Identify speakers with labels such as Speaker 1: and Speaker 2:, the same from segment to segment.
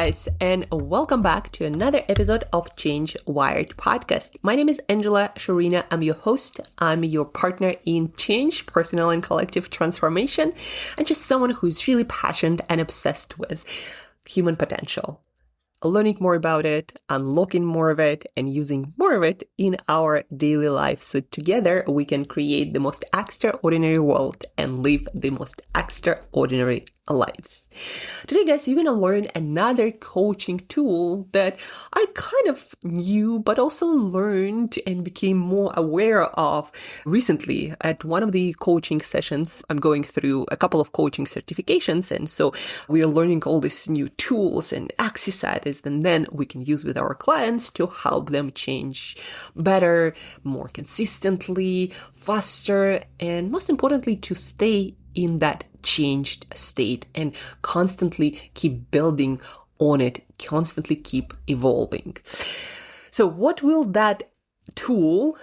Speaker 1: guys, and welcome back to another episode of Change Wired podcast. My name is Shurina. I'm your host. I'm your partner in change, personal and collective transformation, and just someone who's really passionate and obsessed with human potential. Learning more about it, unlocking more of it, and using more of it in our daily life. So together we can create the most extraordinary world and live the most extraordinary lives. Today, guys, you're going to learn another coaching tool that I kind of knew, but also learned and became more aware of recently at one of the coaching sessions. I'm going through a couple of coaching certifications. And so we are learning all these new tools and exercises, and then we can use with our clients to help them change better, more consistently, faster, and most importantly, to stay in that changed state and constantly keep building on it, constantly keep evolving. So what will that tool,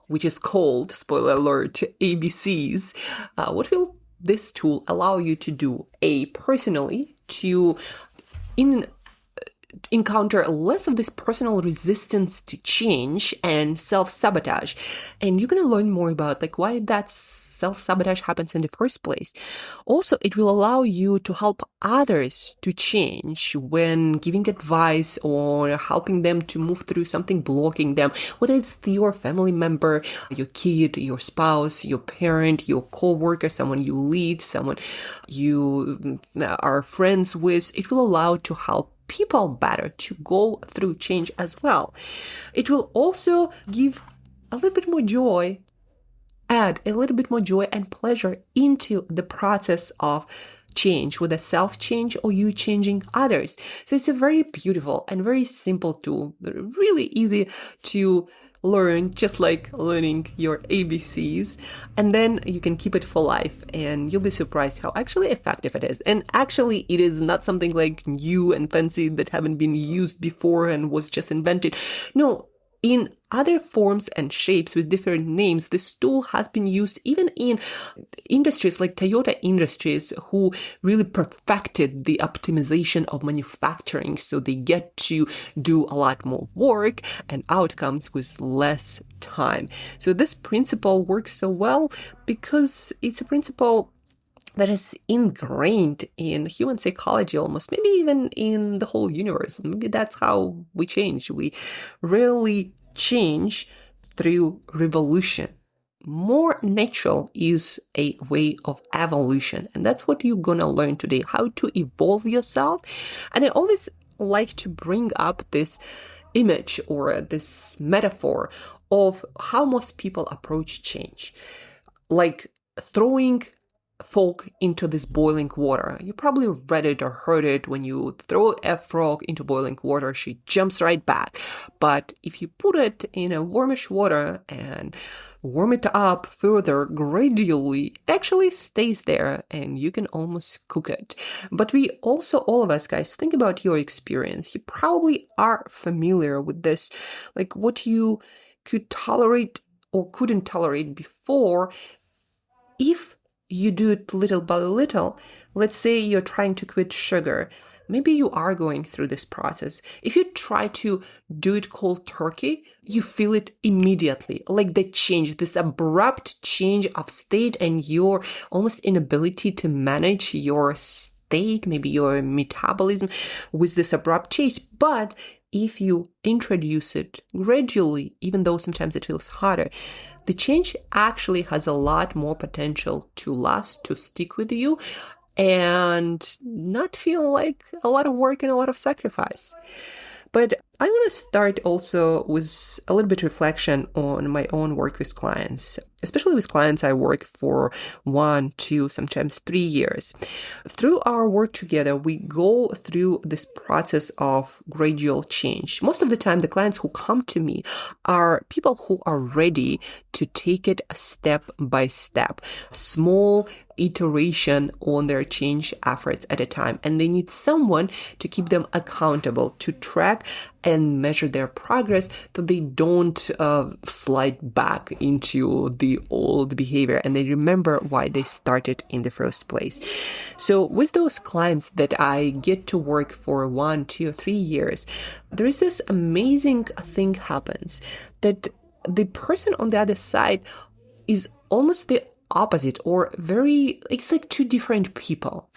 Speaker 1: which is called, spoiler alert, ABCs, what will this tool allow you to do? Personally, to encounter less of this personal resistance to change and self-sabotage. And you're going to learn more about why that self-sabotage happens in the first place. Also, it will allow you to help others to change when giving advice or helping them to move through something blocking them, whether it's your family member, your kid, your spouse, your parent, your coworker, someone you lead, someone you are friends with. It will allow to help people better to go through change as well. It will also give a little bit more joy, add a little bit more joy and pleasure into the process of change, whether self-change or you changing others. So it's a very beautiful and very simple tool, really easy to learn, just like learning your ABCs, and then you can keep it for life and you'll be surprised how actually effective it is. And actually it is not something like new and fancy that haven't been used before and was just invented. No, in other forms and shapes with different names, this tool has been used even in industries like Toyota Industries, who really perfected the optimization of manufacturing. So they get to do a lot more work and outcomes with less time. So this principle works so well because it's a principle that is ingrained in human psychology almost, maybe even in the whole universe. Maybe that's how we change. We rarely change through revolution. More natural is a way of evolution. And that's what you're going to learn today, how to evolve yourself. And I always like to bring up this image or this metaphor of how most people approach change. Like throwing frog into this boiling water. You probably read it or heard it. When you throw a frog into boiling water, she jumps right back. But if you put it in a warmish water and warm it up further gradually, it actually stays there and you can almost cook it. But we also, all of us guys, think about your experience. You probably are familiar with this, like what you could tolerate or couldn't tolerate before. If you do it little by little. Let's say you're trying to quit sugar. Maybe you are going through this process. If you try to do it cold turkey, you feel it immediately, like the change, this abrupt change of state and your almost inability to manage your state, maybe your metabolism with this abrupt change. But if you introduce it gradually, even though sometimes it feels harder, the change actually has a lot more potential to last, to stick with you, and not feel like a lot of work and a lot of sacrifice. But I want to start also with a little bit of reflection on my own work with clients, especially with clients I work for 1, 2, sometimes 3 years. Through our work together, we go through this process of gradual change. Most of the time, the clients who come to me are people who are ready to take it step by step, small iteration on their change efforts at a time. And they need someone to keep them accountable, to track and measure their progress so they don't slide back into the old behavior and they remember why they started in the first place. So with those clients that I get to work for 1, 2, 3 years, there is this amazing thing happens that the person on the other side is almost the opposite, or it's like two different people.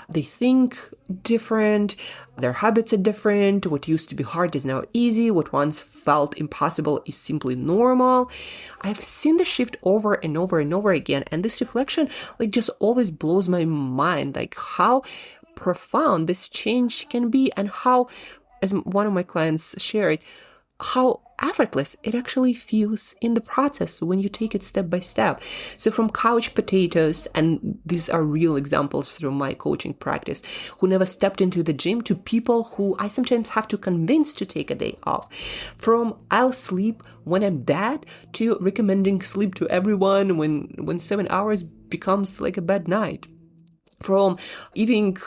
Speaker 1: They think different, their habits are different, what used to be hard is now easy, what once felt impossible is simply normal. I've seen the shift over and over and over again, and this reflection just always blows my mind, how profound this change can be, and how, as one of my clients shared, how effortless it actually feels in the process when you take it step by step. So from couch potatoes, and these are real examples through my coaching practice, who never stepped into the gym, to people who I sometimes have to convince to take a day off. From I'll sleep when I'm dead, to recommending sleep to everyone when 7 hours becomes like a bad night. From eating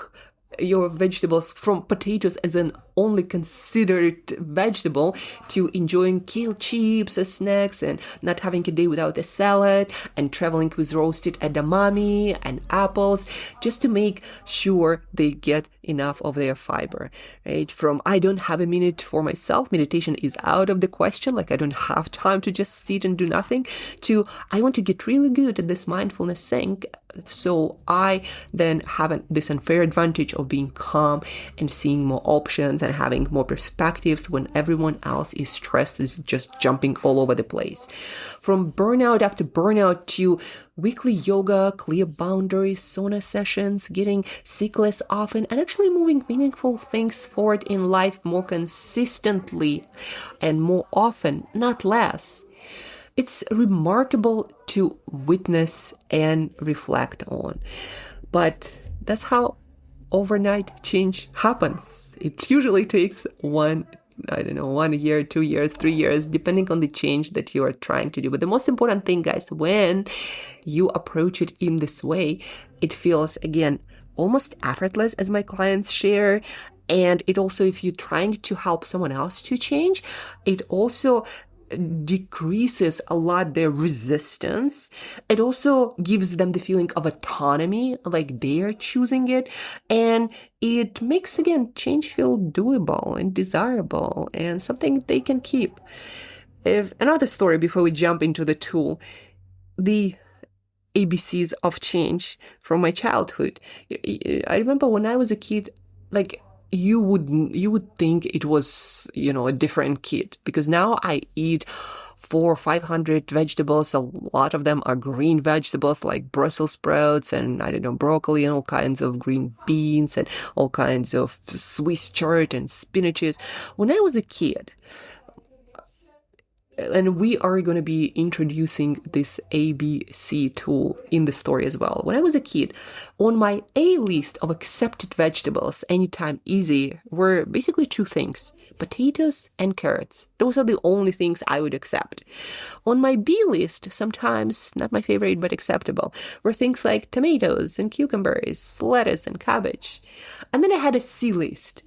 Speaker 1: your vegetables, from potatoes as an only considered vegetable, to enjoying kale chips as snacks and not having a day without a salad, and traveling with roasted edamame and apples just to make sure they get enough of their fiber, right? From I don't have a minute for myself, meditation is out of the question, I don't have time to just sit and do nothing, to I want to get really good at this mindfulness thing, so I then have this unfair advantage of being calm and seeing more options and having more perspectives when everyone else is stressed, is just jumping all over the place. From burnout after burnout, to weekly yoga, clear boundaries, sauna sessions, getting sick less often, and actually moving meaningful things forward in life more consistently and more often, not less. It's remarkable to witness and reflect on. But that's how overnight change happens. It usually takes 1 year, 2 years, 3 years, depending on the change that you are trying to do. But the most important thing, guys, when you approach it in this way, it feels, again, almost effortless, as my clients share. And it also, if you're trying to help someone else to change, it also decreases a lot their resistance. It also gives them the feeling of autonomy, like they're choosing it, and it makes, again, change feel doable and desirable and something they can keep. If another story before we jump into the tool, the ABCs of change from my childhood. I remember when I was a kid, you would think it was, a different kid, because now I eat 400 or 500 vegetables. A lot of them are green vegetables like Brussels sprouts and broccoli and all kinds of green beans and all kinds of Swiss chard and spinaches. When I was a kid, and we are going to be introducing this ABC tool in the story as well. When I was a kid, on my A list of accepted vegetables, anytime easy, were basically 2 things: potatoes and carrots. Those are the only things I would accept. On my B list, sometimes not my favorite but acceptable, were things like tomatoes and cucumbers, lettuce and cabbage. And then I had a C list: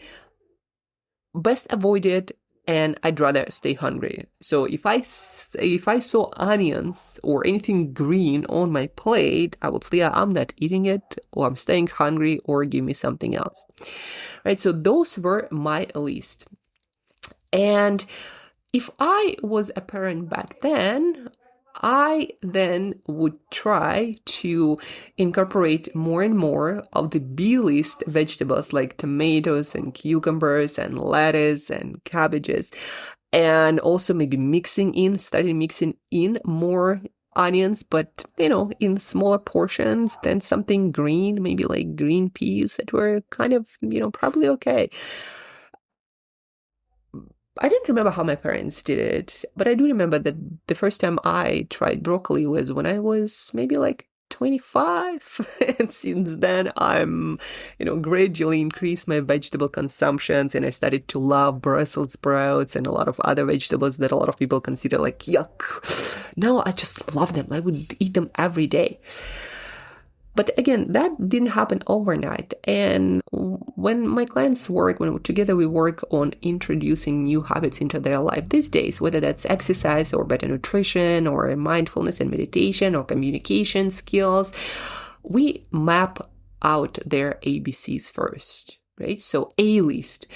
Speaker 1: best avoided, and I'd rather stay hungry. So if I saw onions or anything green on my plate, I would say I'm not eating it, or I'm staying hungry, or give me something else. Right? So those were my list. And if I was a parent back then, I then would try to incorporate more and more of the B-list vegetables like tomatoes and cucumbers and lettuce and cabbages, and also maybe started mixing in more onions, but, in smaller portions than something green, maybe like green peas that were kind of, probably okay. I don't remember how my parents did it, but I do remember that the first time I tried broccoli was when I was maybe 25. And since then, I'm, gradually increased my vegetable consumptions, and I started to love Brussels sprouts and a lot of other vegetables that a lot of people consider yuck. Now I just love them. I would eat them every day. But again, that didn't happen overnight. And when my clients when together we work on introducing new habits into their life these days, whether that's exercise or better nutrition or mindfulness and meditation or communication skills, we map out their ABCs first, right? So A list.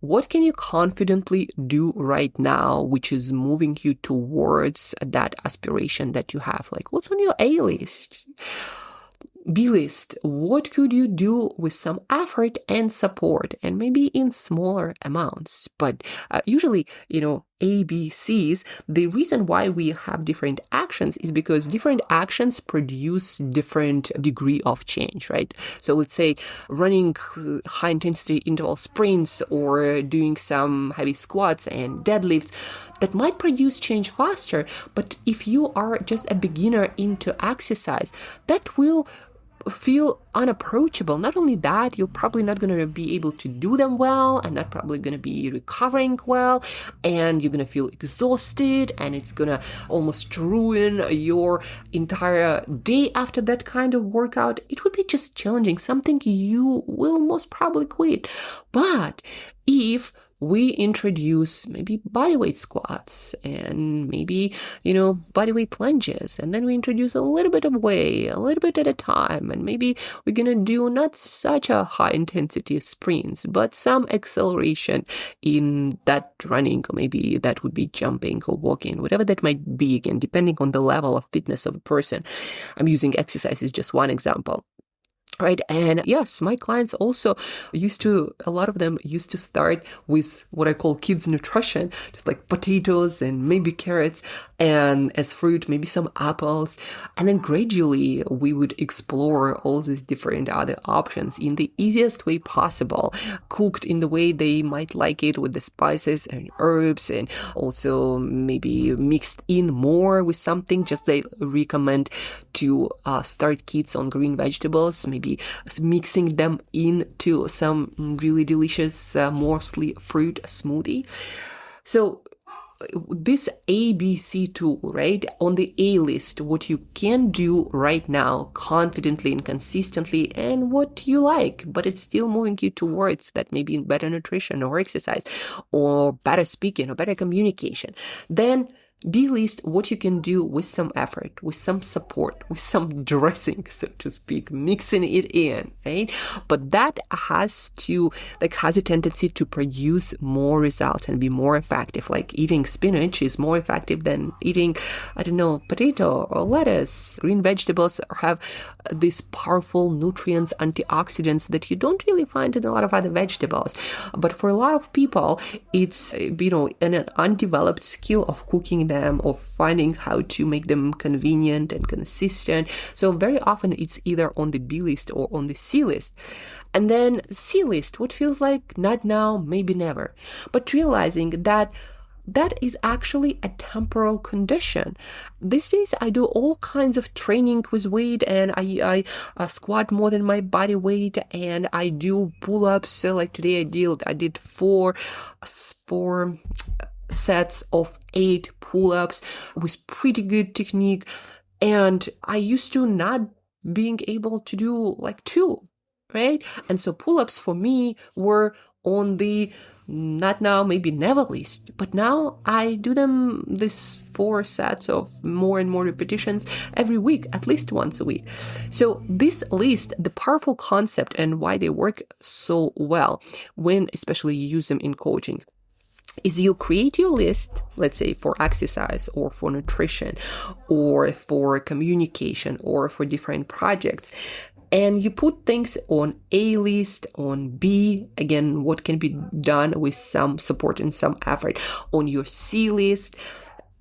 Speaker 1: What can you confidently do right now, which is moving you towards that aspiration that you have? Like, what's on your A list? B list. What could you do with some effort and support, and maybe in smaller amounts? But usually, ABCs, the reason why we have different actions is because different actions produce different degree of change, right? So let's say running high intensity interval sprints or doing some heavy squats and deadlifts, that might produce change faster. But if you are just a beginner into exercise, that will feel unapproachable. Not only that, you're probably not going to be able to do them well, and not probably going to be recovering well, and you're going to feel exhausted, and it's going to almost ruin your entire day after that kind of workout. It would be just challenging, something you will most probably quit. But if we introduce maybe bodyweight squats and maybe, bodyweight lunges, and then we introduce a little bit of weight, a little bit at a time, and maybe we're going to do not such a high intensity sprints, but some acceleration in that running, or maybe that would be jumping or walking, whatever that might be, again, depending on the level of fitness of a person. I'm using exercise as just one example. Right. And yes, my clients also a lot of them used to start with what I call kids nutrition, just like potatoes and maybe carrots, and as fruit, maybe some apples. And then gradually we would explore all these different other options in the easiest way possible, cooked in the way they might like it, with the spices and herbs, and also maybe mixed in more with something. Just they recommend to start kids on green vegetables, maybe mixing them into some really delicious, mostly fruit smoothie. So this ABC tool, right? On the A list, what you can do right now confidently and consistently, and what you like, but it's still moving you towards that, maybe in better nutrition or exercise or better speaking or better communication. Then B list, what you can do with some effort, with some support, with some dressing, so to speak, mixing it in, right? But that has a tendency to produce more results and be more effective. Like eating spinach is more effective than eating, potato or lettuce. Green vegetables have these powerful nutrients, antioxidants that you don't really find in a lot of other vegetables. But for a lot of people, it's, an undeveloped skill of cooking them, or finding how to make them convenient and consistent. So very often it's either on the B list or on the C list. And then C list, what feels like not now, maybe never. But realizing that is actually a temporal condition. These days, I do all kinds of training with weight, and I squat more than my body weight, and I do pull-ups. So like today I did four sets of 8 pull-ups with pretty good technique. And I used to not being able to do like 2, right? And so pull-ups for me were on the not now, maybe never list. But now I do them this 4 sets of more and more repetitions every week, at least once a week. So this list, the powerful concept and why they work so well when especially you use them in coaching, is you create your list, let's say for exercise or for nutrition or for communication or for different projects, and you put things on A list, on B, again, what can be done with some support and some effort, on your C list,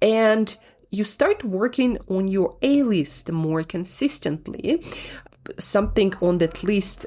Speaker 1: and you start working on your A list more consistently. Something on that list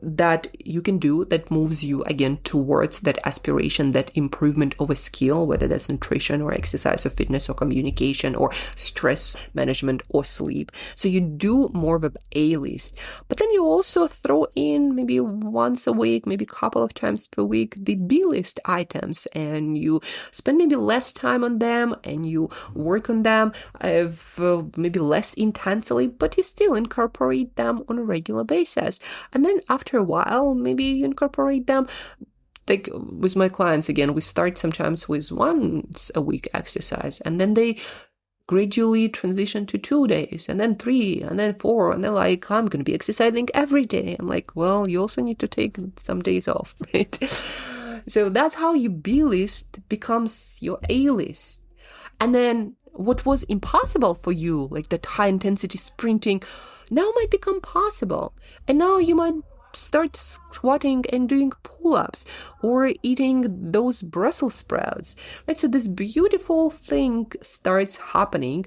Speaker 1: that you can do that moves you again towards that aspiration, that improvement of a skill, whether that's nutrition or exercise or fitness or communication or stress management or sleep. So you do more of a A list, but then you also throw in maybe once a week, maybe a couple of times per week, the B list items, and you spend maybe less time on them and you work on them maybe less intensely, but you still incorporate them on a regular basis. And then after a while, maybe you incorporate them. Like with my clients, again, we start sometimes with once a week exercise, and then they gradually transition to 2 days, and then 3, and then 4, and they're like, I'm going to be exercising every day. I'm like, well, you also need to take some days off, right? So that's how your B list becomes your A list. And then what was impossible for you, like that high intensity sprinting, now might become possible. And now you might start squatting and doing pull-ups or eating those Brussels sprouts, right? So this beautiful thing starts happening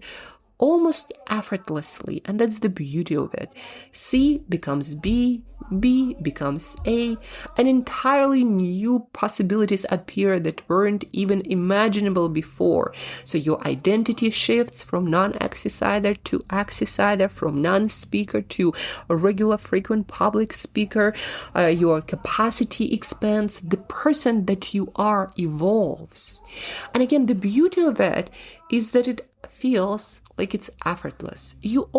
Speaker 1: almost effortlessly, and that's the beauty of it. C becomes B, B becomes A, and entirely new possibilities appear that weren't even imaginable before. So your identity shifts from non-exerciser to exerciser, from non-speaker to a regular frequent public speaker. Your capacity expands. The person that you are evolves. And again, the beauty of it is that it feels like it's effortless. You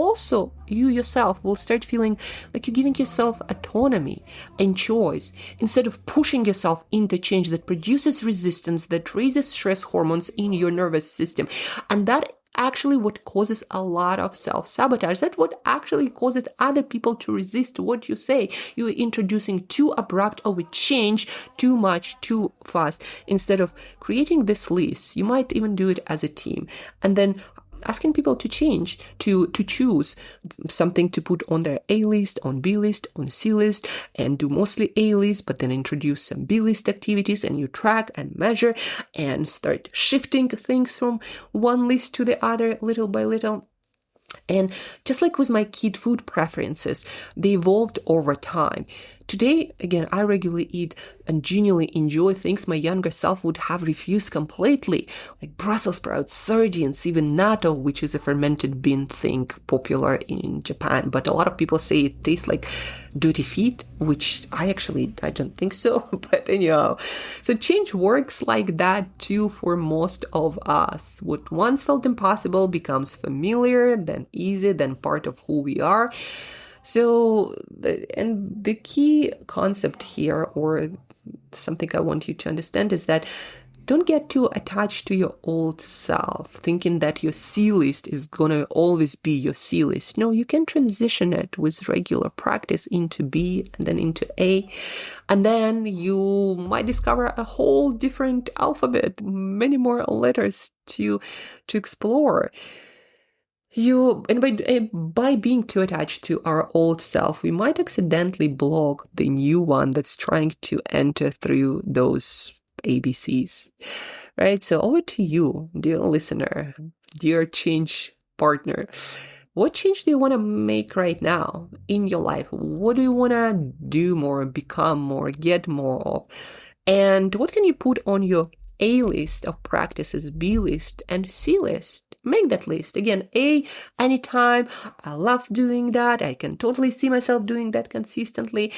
Speaker 1: yourself will start feeling like you're giving yourself autonomy and choice instead of pushing yourself into change that produces resistance, that raises stress hormones in your nervous system. And that actually what causes a lot of self-sabotage. That's what actually causes other people to resist what you say. You're introducing too abrupt of a change, too much, too fast. Instead of creating this list, you might even do it as a team. And then asking people to change, to choose something to put on their A list, on B list, on C list, and do mostly A list, but then introduce some B list activities, and you track and measure and start shifting things from one list to the other little by little. And just like with my kid food preferences, they evolved over time. Today, again, I regularly eat and genuinely enjoy things my younger self would have refused completely, like Brussels sprouts, sardines, even natto, which is a fermented bean thing popular in Japan. But a lot of people say it tastes like dirty feet, which I don't think so. But anyhow, so change works like that too for most of us. What once felt impossible becomes familiar, then easy, then part of who we are. So, and the key concept here, or something I want you to understand, is that don't get too attached to your old self, thinking that your C list is gonna always be your C list. No, you can transition it with regular practice into B and then into A. And then you might discover a whole different alphabet, many more letters to explore. By being too attached to our old self, we might accidentally block the new one that's trying to enter through those ABCs, right? So over to you, dear listener, dear change partner. What change do you want to make right now in your life? What do you want to do more, become more, get more of? And what can you put on your A list of practices, B list, and C list? Make that list. Again, A, anytime. I love doing that. I can totally see myself doing that consistently.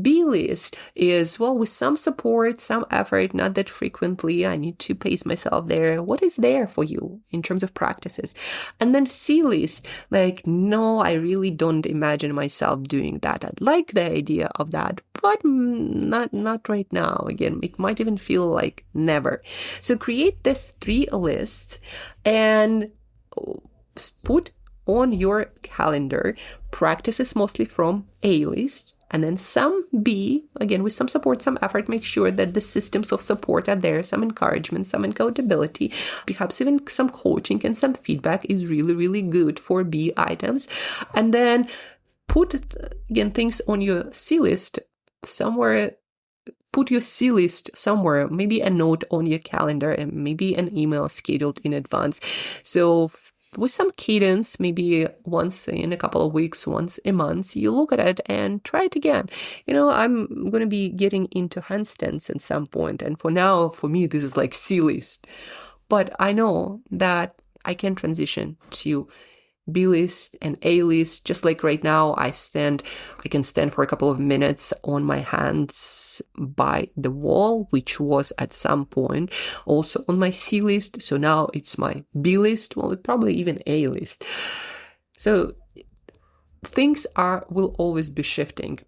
Speaker 1: B list is, well, with some support, some effort, not that frequently. I need to pace myself there. What is there for you in terms of practices? And then C list, like, no, I really don't imagine myself doing that. I'd like the idea of that, but not right now. Again, it might even feel like never. So create this 3 lists and put on your calendar practices mostly from A list, and then some B, again, with some support, some effort. Make sure that the systems of support are there, some encouragement, some accountability, perhaps even some coaching and some feedback is really, really good for B items. And then put, again, things on your C list somewhere. Put your C list somewhere, maybe a note on your calendar and maybe an email scheduled in advance. So with some cadence, maybe once in a couple of weeks, once a month, you look at it and try it again. I'm going to be getting into handstands at some point. And for now, for me, this is like C list. But I know that I can transition to B list and A list. Just like right now, I can stand for a couple of minutes on my hands by the wall, which was at some point also on my C list. So now it's my B list. Well, it's probably even A list. So things will always be shifting.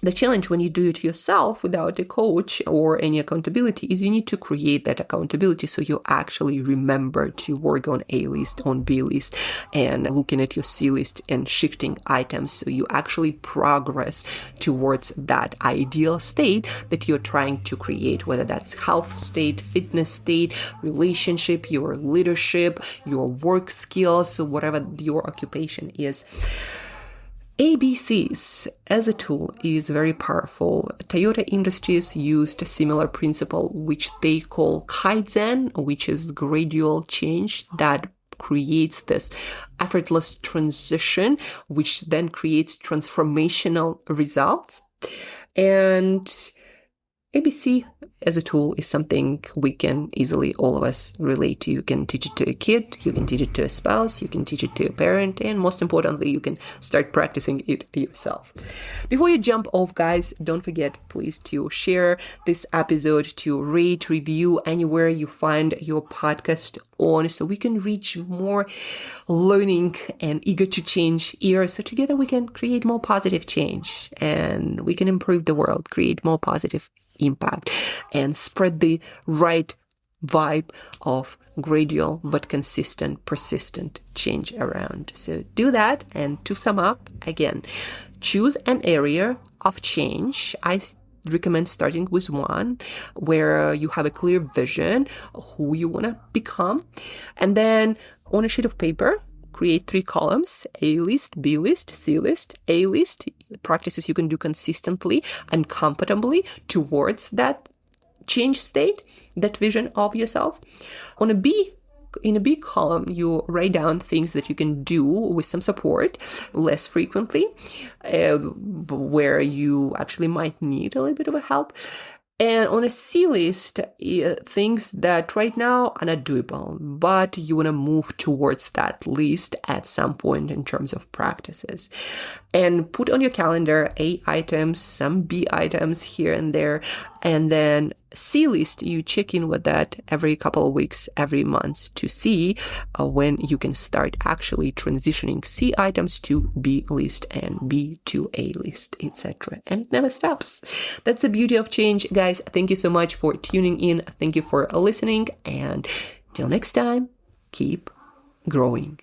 Speaker 1: The challenge when you do it yourself without a coach or any accountability is you need to create that accountability so you actually remember to work on A list, on B list, and looking at your C list and shifting items so you actually progress towards that ideal state that you're trying to create, whether that's health state, fitness state, relationship, your leadership, your work skills, or whatever your occupation is. ABCs as a tool is very powerful. Toyota Industries used a similar principle, which they call Kaizen, which is gradual change that creates this effortless transition, which then creates transformational results. And ABC as a tool is something we can easily, all of us, relate to. You can teach it to a kid, you can teach it to a spouse, you can teach it to a parent, and most importantly, you can start practicing it yourself. Before you jump off, guys, don't forget, please, to share this episode, to rate, review anywhere you find your podcast on, so we can reach more learning and eager to change ears. So together we can create more positive change and we can improve the world, create more positive impact, and spread the right vibe of gradual but consistent, persistent change around. So do that. And to sum up, again, choose an area of change. I recommend starting with one where you have a clear vision of who you want to become. And then on a sheet of paper, create 3 columns: A list, B list, C list. A list, practices you can do consistently and comfortably towards that change state, that vision of yourself. In a B column, you write down things that you can do with some support less frequently, where you actually might need a little bit of a help. And on a C list, things that right now are not doable, but you want to move towards that list at some point in terms of practices. And put on your calendar A items, some B items here and there. And then C list, you check in with that every couple of weeks, every month, to see when you can start actually transitioning C items to B list and B to A list, etc. And it never stops. That's the beauty of change, guys. Thank you so much for tuning in. Thank you for listening. And till next time, keep growing.